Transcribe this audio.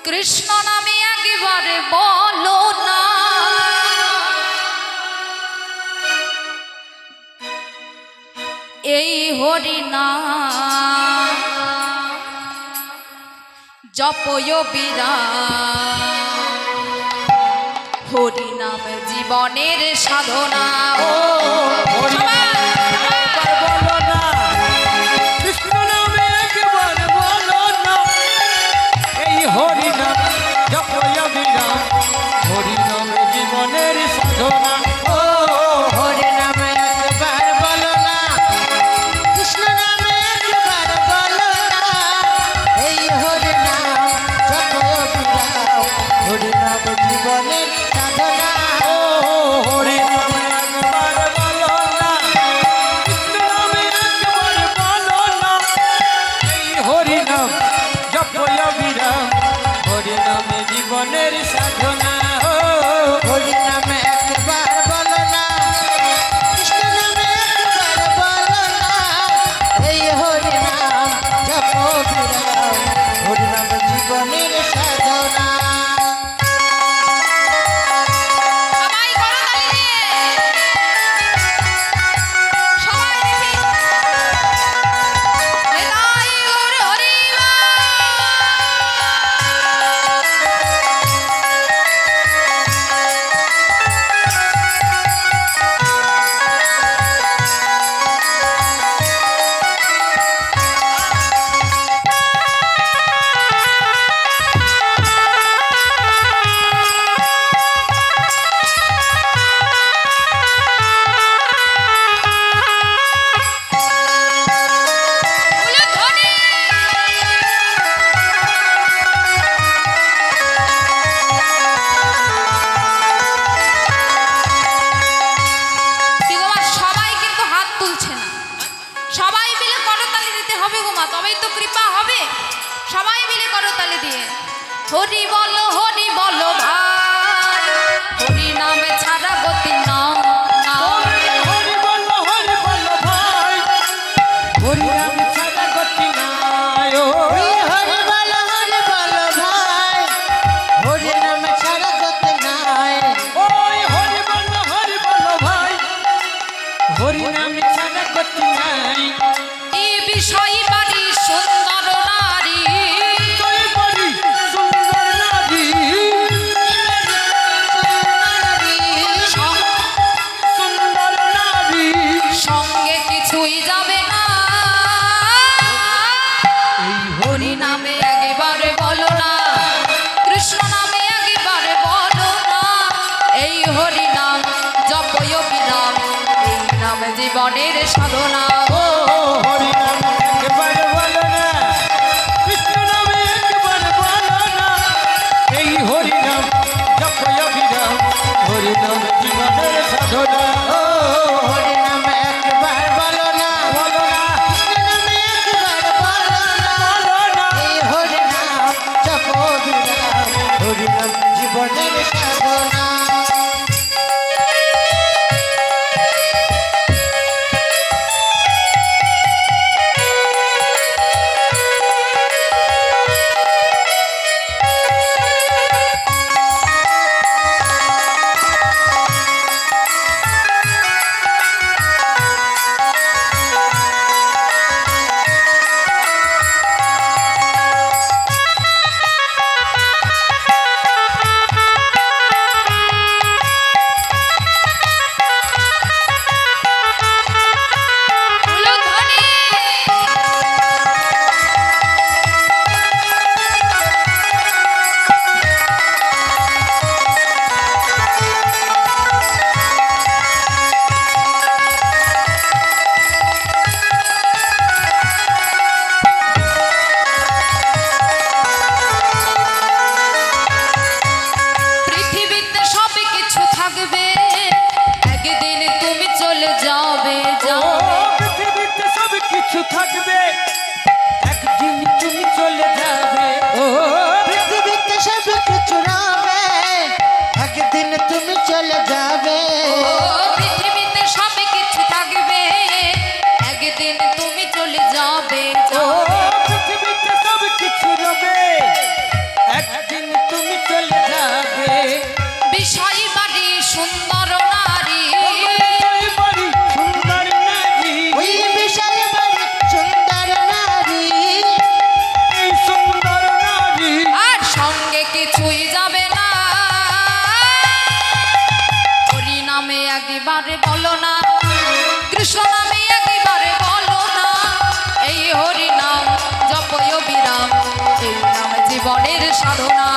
কৃষ্ণ নামে একবারে বলো না, এই হরি নাম জপয় বিরাম। হরি নাম জীবনের সাধনা। ও কৃষ্ণ নামে একবার বলো না, এই হরি নাম জপয় বিরাম। হরি নামে জীবনের সাধনা। ও হরি নামে একবার বলো না, কৃষ্ণ নামে একবার বলো না, এই হরি নাম জপয় বিরাম। হরি নাম জীবনের সাধনা। ও হরি নামে একবার বলো না, কৃষ্ণ নামে একবার বলো না, এই হরি নাম জপয় বিরাম। হরি নামে জীবনের সাধনা। ও হরি নামে একবার বলো না, কৃষ্ণ নামে একবার বলো না, এই হরি নাম জপয় বিরাম। হরি নামে জীবনের সাধনা। সবাই করতালি দিয়ে, সবাই দেখি নিতাই গৌর হরি তবেই তো কৃপা হবে। সবাই মিলে করতালি দিয়ে হরি বলো ভাই, হরি নামে ছাড়া গতি না। হরি বলো ভাই, হরি নাম ছাড়া গতি নাই। ও হরি বলো ভাই, হরি নাম ছাড়া গতি নাই। ওই হরি বলো ভাই, হরি নাম ছাড়া গতি নাই। এই বিষয় বাড়ি সুন্দর নারী, তুই বলি সুন্দর নারী, সুন্দর নারী, সঙ্গে কিছুই যাবে না। এই হরি নামে একেবারে বলো না, কৃষ্ণ নামে একেবারে বলো না, এই হরি নাম জপয় বিরাম। এই নাম জীবনের সাধনা। ও হরি নাম একবার বলো না, কৃষ্ণ নামে একবার বলো না, এই হরি নাম জপয় বিরাম। হরি নাম জীবনের সাধনা। ও হরি নাম একবার বলো না, কৃষ্ণ নামে একবার বলো না, এই হরি নাম জপয় বিরাম। হরি নাম জীবনের সাধনা। জীবনের সাধনা